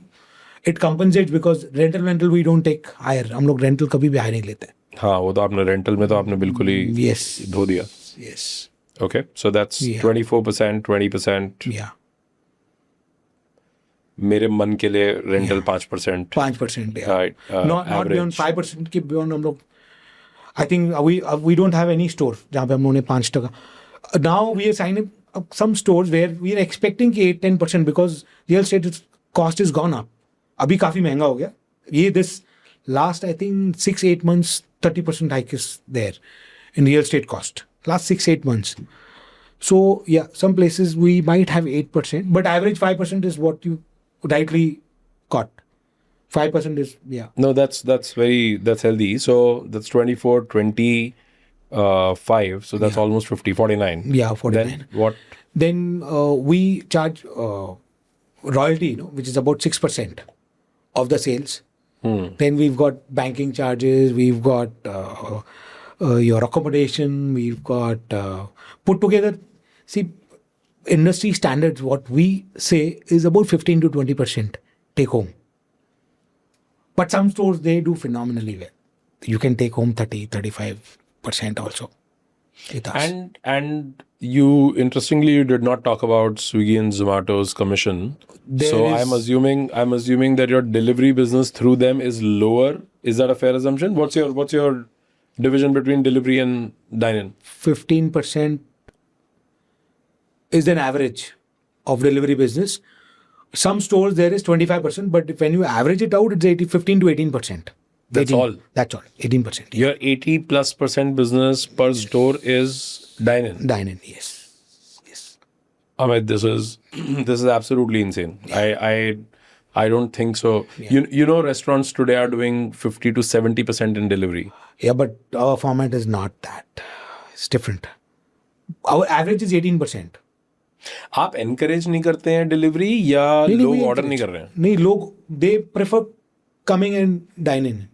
it compensates because rental we don't take hire. हम लोग rental कभी भी hire नहीं लेते. हाँ, वो तो आपने rental में तो आपने बिल्कुल ही Yes. धो दिया. Yes. Okay, so that's Yeah. 24%, 20%. Yeah. मेरे मन के लिए rental 5%. 5%. Yeah. Right. Not average. beyond 5% के beyond हम लोग. I think we don't have any store जहाँ पे हम लोगों ने 5%. Now we are signing up some stores where we are expecting कि 8-10% because real estate cost is gone up. अभी काफी महंगा हो गया. ये this last I think 6-8 months 30% hike is there in real estate cost. Last 6-8 months. So yeah, some places we might have 8%, but average 5% is what you rightly caught. 5% is No, that's healthy. So that's 24, 20, 5. So that's almost 50, 49. Yeah, 49. Then what? Then we charge royalty, which is about 6% of the sales. Then we've got banking charges, we've got your accommodation, we've got put together. See, industry standards, what we say is about 15 to 20% take home. But some stores, they do phenomenally well. You can take home 30-35% also. With us. And you interestingly did not talk about Swiggy and Zomato's commission. I'm assuming that your delivery business through them is lower. Is that a fair assumption? What's your division between delivery and dine-in? 15% is an average of delivery business. Some stores there is 25%, but when you average it out, it's 15 to 18%. That's 18, all. That's all. 18%. Your 80+% business per store is dine-in. Dine-in, yes. Amit, this is absolutely insane. I don't think so. Yeah. You know, restaurants today are doing 50 to 70% in delivery. Yeah, but our format is not that. It's different. Our average is 18%. आप encourage नहीं करते हैं delivery या लोग order नहीं कर रहे हैं? नहीं, लोग they prefer coming and dine in.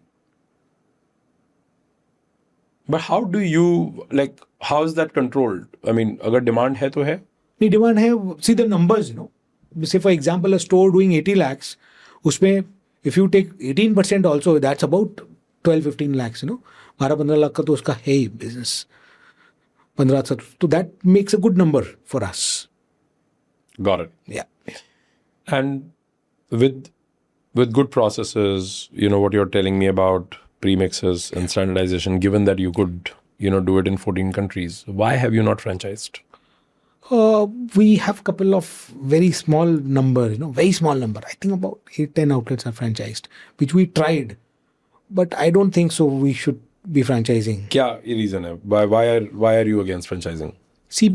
But how do you, like, how is that controlled? I mean, अगर demand है तो है? नहीं, demand है. See the numbers, Say for example, a store doing 80 lakhs, उसमें if you take 18% also, that's about 12-15 lakhs, 12-15 lakh का तो उसका है ही business. 15, so that makes a good number for us. Got it. Yeah. And with good processes, what you're telling me about premixes and standardization, given that you could, do it in 14 countries, why have you not franchised? We have a couple of very small number, very small number. I think about 8-10 outlets are franchised, which we tried. But I don't think so we should be franchising. क्या reason है? Why are you against franchising? See,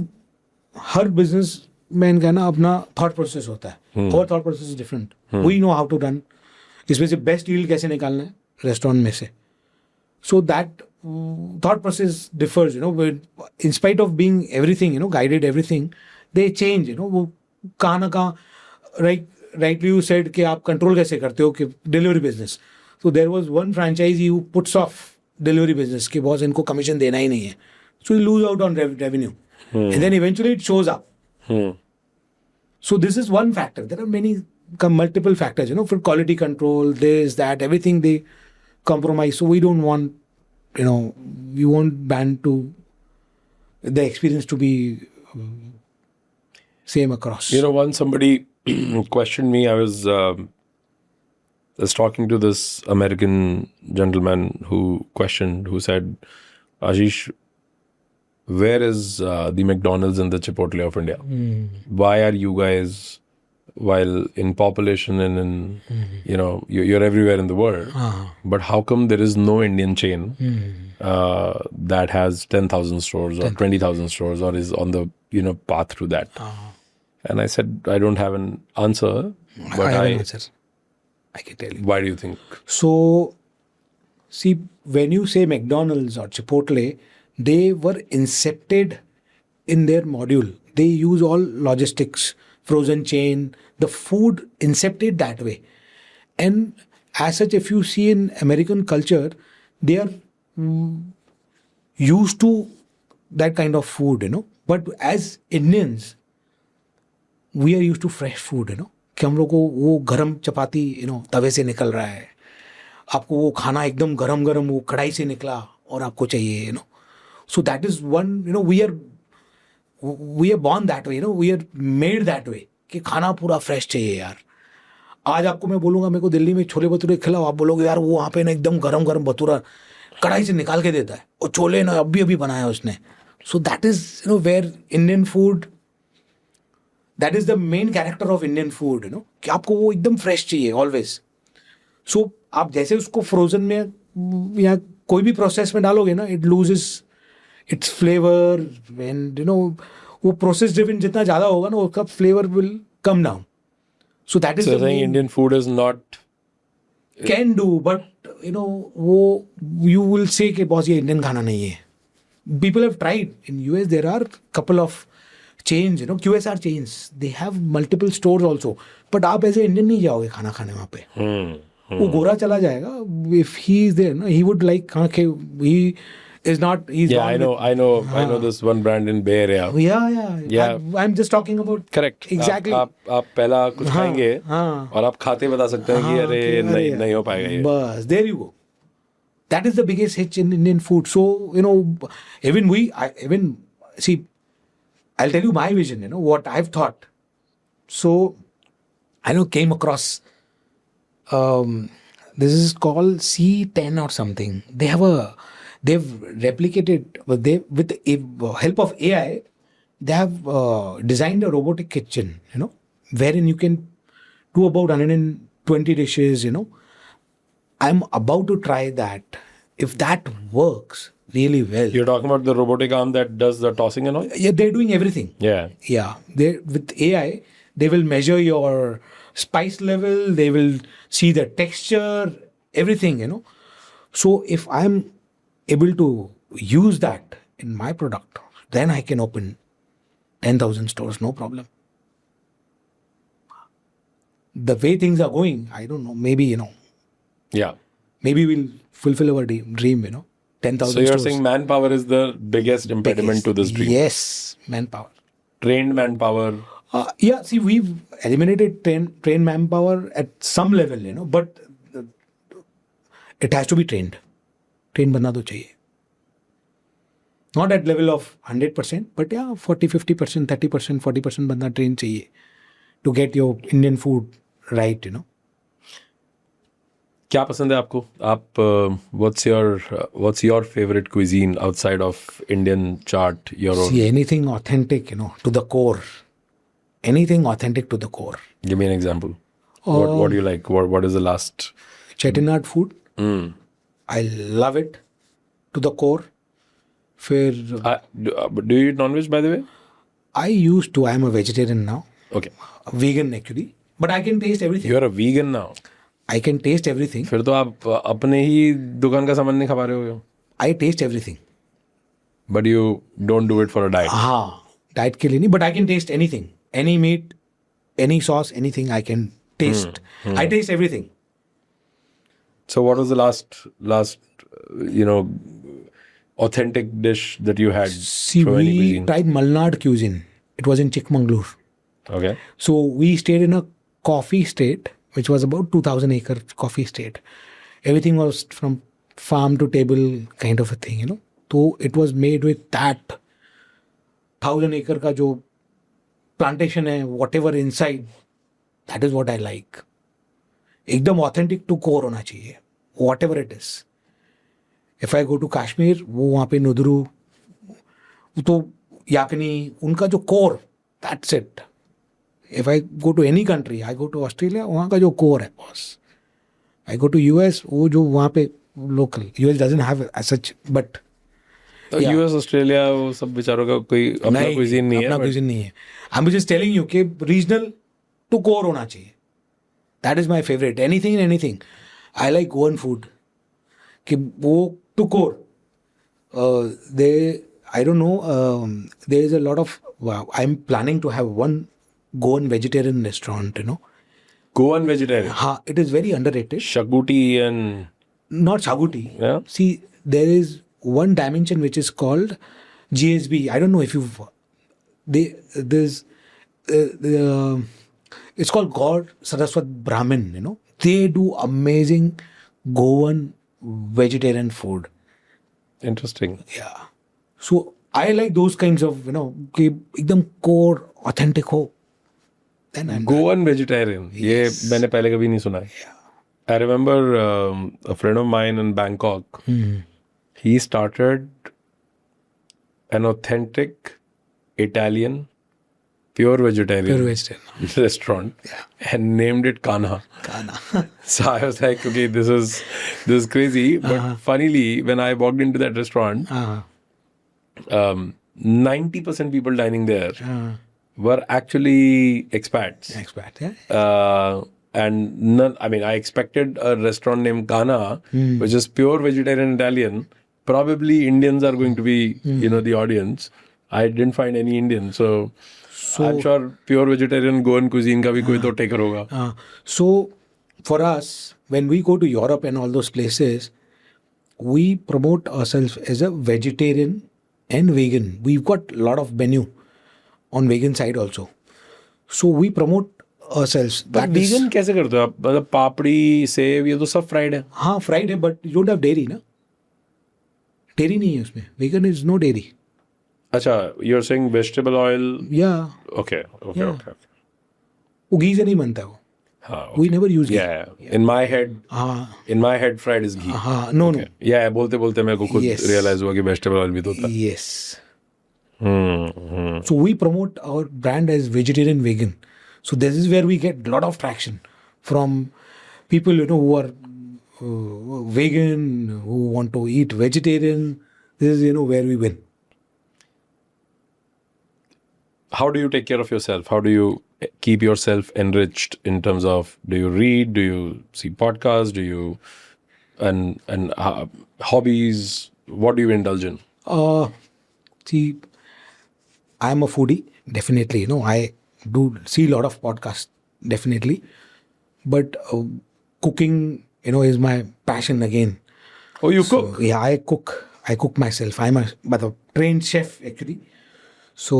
her businessman का ना अपना thought process होता है. Our thought process is different. We know how to run. इसमें से best yield कैसे निकालना है restaurant में से. So that thought process differs, in spite of being everything, guided everything, they change, वो कहाँ ना कहाँ, rightly you said कि आप control कैसे करते हो कि delivery business. So there was one franchisee who puts off delivery business कि बॉस इनको commission देना ही नहीं है. So you lose out on revenue. And then eventually it shows up. So this is one factor. There are multiple factors, for quality control, this, that, everything they compromise. So we don't want, we want the experience to be same across. Once somebody questioned me, I was talking to this American gentleman who said, Ashish, where is the McDonald's and the Chipotle of India? Why are you guys while in population and in you know you're everywhere in the world, but how come there is no Indian chain that has 10,000 stores or 20,000 stores or is on the path to that? And I said I don't have an answer, but I have an answer. I can tell you. Why do you think? So, see, when you say McDonald's or Chipotle, they were incepted in their module. They use all logistics, frozen chain, the food incepted that way. And as such, if you see in American culture, they are used to that kind of food, But as Indians, we are used to fresh food, कि हम लोग को वो गरम चपाती तवे से निकल रहा है, आपको वो खाना एकदम गरम गरम वो कढ़ाई से निकला और आपको चाहिए, So that is one, we are born that way, we are made that way कि खाना पूरा फ्रेश चाहिए यार. आज आपको मैं बोलूँगा मेरे को दिल्ली में छोले भटूरे खिलाओ, आप बोलोगे यार वो वहाँ पे ना एकदम गरम गरम भटूरा कढ़ाई से निकाल के देता है और छोले ना अभी बनाया उसने. So that is where Indian food, that is the main character of Indian food, कि आपको वो एकदम फ्रेश चाहिए always. So आप जैसे उसको फ्रोजन में या कोई भी प्रोसेस में डालोगे ना, it loses its flavor, and वो प्रोसेस ड्रिवन जितना ज़्यादा होगा ना उसका flavour will come down. So that is so the main. Indian food is not Can do, but वो you will say कि बॉस ये इंडियन खाना नहीं है. People have tried. In US there are couple of chains, QSR chains. They have multiple stores also. But आप ऐसे Indian नहीं जाओगे खाना खाने वहाँ पे. वो गोरा चला जाएगा. If he is there, he would like he is not. He's I know this one brand in Bay Area. Yeah. I'm just talking about. Correct. Exactly. आप पहला कुछ खाएंगे और आप खाते बता सकते हैं कि अरे नहीं हो पाएगा ये. बस there you go. That is the biggest hitch in Indian food. So even see, I'll tell you my vision. What I've thought. So I came across. This is called C10 or something. They've replicated, with the help of AI, they have designed a robotic kitchen, wherein you can do about 120 dishes, I'm about to try that. If that works really well. You're talking about the robotic arm that does the tossing and all? Yeah, they're doing everything. Yeah. With AI, they will measure your spice level, they will see the texture, everything, So if I'm able to use that in my product, then I can open 10,000 stores, no problem. The way things are going, I don't know, maybe, Yeah. maybe we'll fulfill our dream, 10,000 So you're stores. saying manpower is the biggest impediment to this dream? Yes, manpower. Trained manpower. Yeah, see, we've eliminated trained manpower at some level, but it has to be trained. Trained banna to chahiye. Not at level of 100%, but yeah, 40, 50%, 30%, 40% banna trained chahiye to get your Indian food right, क्या पसंद है आपको? आप what's your favorite cuisine outside of Indian chart? Your own? See, anything authentic, to the core. Anything authentic to the core. Give me an example. What do you like? What is the last? Chettinad food. I love it to the core. Do you eat non-veg, by the way? I used to. I'm a vegetarian now. Okay. Vegan actually. But I can taste everything. You're a vegan now. I can taste everything. फिर तो आप अपने ही दुकान का सामान नहीं खा पा रहे हो. I taste everything. But you don't do it for a diet. Diet के लिए नहीं. But I can taste anything. Any meat, any sauce, anything I can taste. I taste everything. So what was the last authentic dish that you had? See, from any we cuisine? tried Malnad cuisine. It was in Chikmagalur. Okay. So we stayed in a coffee state, which was about 2,000 acre coffee state. Everything was from farm to table kind of a thing, So it was made with that 1,000 acre ka jo plantation hai, whatever inside, that is what I like. एकदम authentic to core होना चाहिए, whatever it is. If I go to Kashmir, वो वहाँ पे नुदरू, तो याकनी, उनका जो core, that's it. If I go to any country, I go to Australia, वहाँ का जो core है boss. I go to US, वो जो वहाँ पे local. US doesn't have as such, but Yeah. US Australia वो सब बेचारों का कोई अपना cuisine नहीं है. अपना but- cuisine नहीं है. I'm just telling you कि regional to core होना चाहिए. That is my favorite. Anything and anything. I like Goan food. कि वो to core. I don't know. There is a lot of. Wow, I'm planning to have one Goan vegetarian restaurant. You know. Goan vegetarian. Ha, it is very underrated. Shaguti and Not shaguti. Yeah. See, there is one dimension which is called GSB. I don't know if you've. It's called God Saraswat Brahmin. You know, they do amazing Goan vegetarian food. interesting. Yeah. So I like those kinds of कि एकदम core authentic हो. Then I'm Goan vegetarian. ये मैंने पहले कभी नहीं सुना है. I remember a friend of mine in Bangkok. He started an authentic Italian pure vegetarian pure vegetarian. restaurant and named it Kanha. Kana. So I was like, okay, this is crazy. But funnily, when I walked into that restaurant, 90% people dining there were actually expats. Expat. Yeah. And none, I mean, I expected a restaurant named Kana, which is pure vegetarian Italian. Probably Indians are going to be, the audience. I didn't find any Indian. So I'm sure pure vegetarian Goan cuisine का भी कोई तो taker होगा. So for us, when we go to Europe and all those places, we promote ourselves as a vegetarian and vegan. We've got a lot of menu on vegan side also. So we promote ourselves. But vegan कैसे करते हो आप? मतलब पापड़ी, save ये तो सब fried है. हाँ fried है, but you don't have dairy ना. Dairy नहीं है उसमें. Vegan is no dairy. अच्छा, you're saying vegetable oil. Yeah. Okay. Yeah. वो घी से नहीं बनता वो. हाँ. We never use ghee. Yeah. In my head, हाँ. fried is ghee. हाँ. No. Yeah, बोलते मेरे को खुद Yes. realize हुआ कि vegetable oil भी तो होता है. Yes. So we promote our brand as vegetarian vegan. So this is where we get a lot of traction from people who are vegan, who want to eat vegetarian. This is where we win. How do you take care of yourself? How do you keep yourself enriched in terms of, do you read? Do you see podcasts? Do you and hobbies? What do you indulge in? See, I'm a foodie, definitely. I do see a lot of podcasts, definitely. But cooking, is my passion again. Oh, you cook? Yeah, I cook. I cook myself. I'm a trained chef, actually. So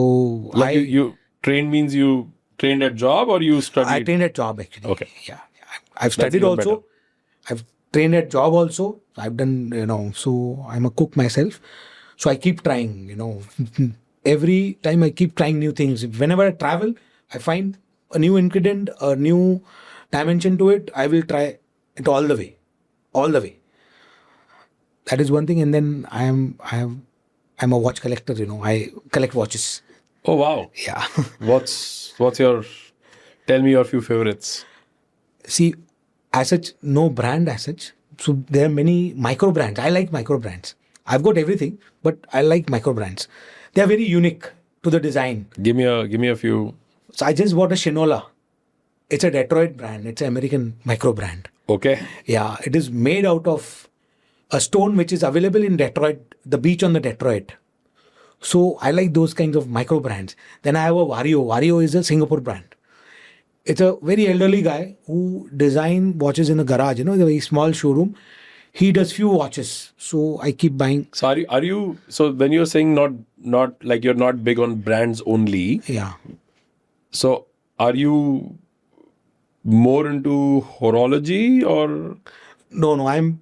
Like you trained means you trained at job or you studied? I trained at job, actually. Okay. Yeah. I've studied even also. better. I've trained at job also. I've done, so I'm a cook myself. So I keep trying, Every time I keep trying new things. Whenever I travel, I find a new ingredient, a new dimension to it. I will try it all the way. All the way. That is one thing. And then I'm a watch collector, I collect watches. Oh, wow. Yeah. What's your, tell me your few favorites. See, as such, no brand as such. So there are many micro brands. I like micro brands. I've got everything, but I like micro brands. They are very unique to the design. Give me a few. So I just bought a Shinola. It's a Detroit brand. It's an American micro brand. Okay. Yeah, it is made out of a stone which is available in Detroit, the beach on the Detroit. So I like those kinds of micro brands. Then I have a Vario. Vario is a Singapore brand. It's a very elderly guy who design watches in a garage, a very small showroom. He does few watches. So I keep buying. So are you, so when you're saying not like you're not big on brands only. Yeah. So are you more into horology or? No, I'm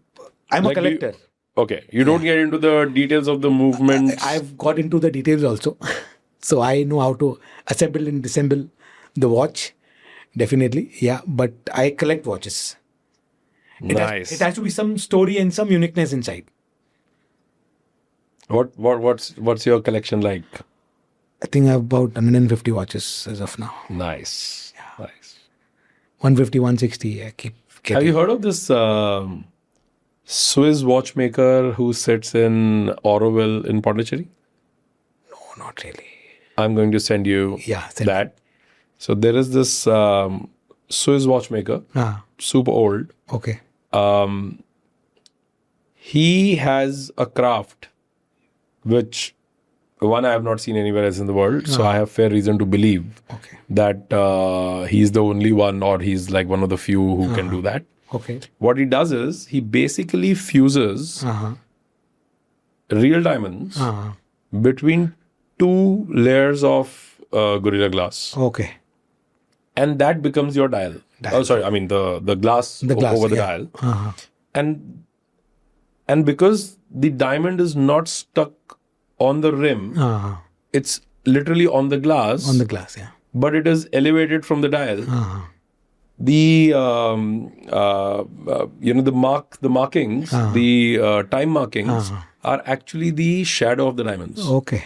a Like collector. Okay. You don't get into the details of the movements. I've got into the details also. So I know how to assemble and disassemble the watch. Definitely. Yeah. But I collect watches. Nice. It has to be some story and some uniqueness inside. What's your collection like? I think I have about 150 watches as of now. Nice. Nice. 150, 160. I keep getting. Have you heard of this Swiss watchmaker who sits in Auroville in Pondicherry? No, not really. I'm going to send you Yeah, send that. So there is this Swiss watchmaker, super old. Okay. He has a craft which one I have not seen anywhere else in the world. So I have fair reason to believe Okay. that he's the only one, or he's like one of the few who can do that. Okay. What he does is he basically fuses real diamonds between two layers of Gorilla Glass. Okay. And that becomes your dial. Oh, sorry. I mean the glass, over the dial. And because the diamond is not stuck on the rim, it's literally on the glass. On the glass, yeah. But it is elevated from the dial. The the markings, the time markings are actually the shadow of the diamonds. Okay.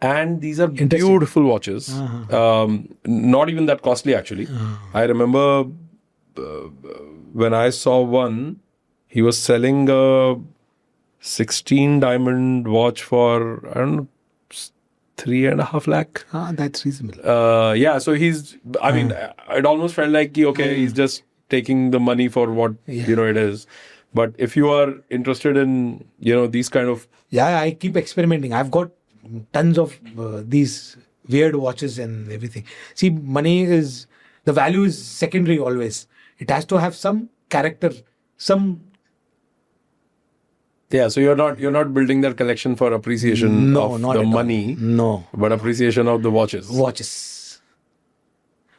And these are beautiful watches. Not even that costly, actually. I remember when I saw one, he was selling a 16 diamond watch for, I don't know, 3.5 lakh. That's reasonable. Yeah, so he's, I mean, it almost felt like, okay, he's just taking the money for what, it is. But if you are interested in, these kind of... Yeah, I keep experimenting. I've got tons of these weird watches and everything. See, the value is secondary always. It has to have some character, some... Yeah, so you're not building that collection for appreciation of the money. No. But appreciation of the watches. Watches.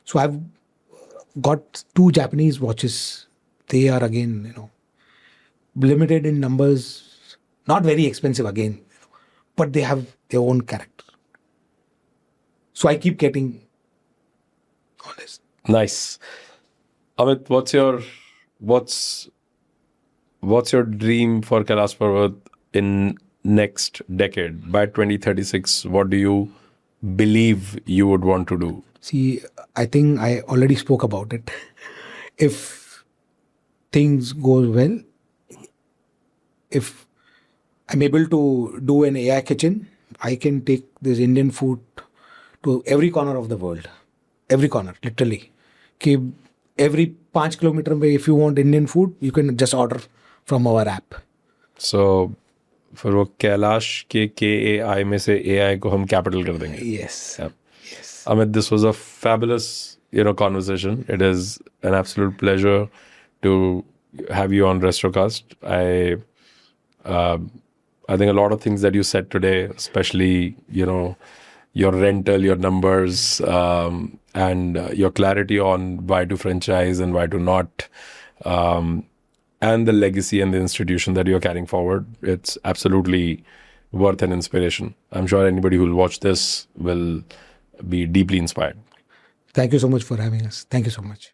So I've got 2 Japanese watches. They are again, limited in numbers, not very expensive again, but they have their own character. So I keep getting all this. Nice. Amit, what's your dream for Kailash Parbat in next decade? By 2036, what do you believe you would want to do? See, I think I already spoke about it. If things go well, if I'm able to do an AI kitchen, I can take this Indian food to every corner of the world. Every corner, literally. Every 5 kilometer away, if you want Indian food, you can just order from our app. So, फिर वो कैलाश के KAI में से AI को हम capital कर देंगे. Yes. Yeah. Yes. Amit, this was a fabulous, conversation. It is an absolute pleasure to have you on Restrocast. I think a lot of things that you said today, especially, your rental, your numbers, and your clarity on why to franchise and why to not, and the legacy and the institution that you're carrying forward, it's absolutely worth an inspiration. I'm sure anybody who will watch this will be deeply inspired. Thank you so much for having us. Thank you so much.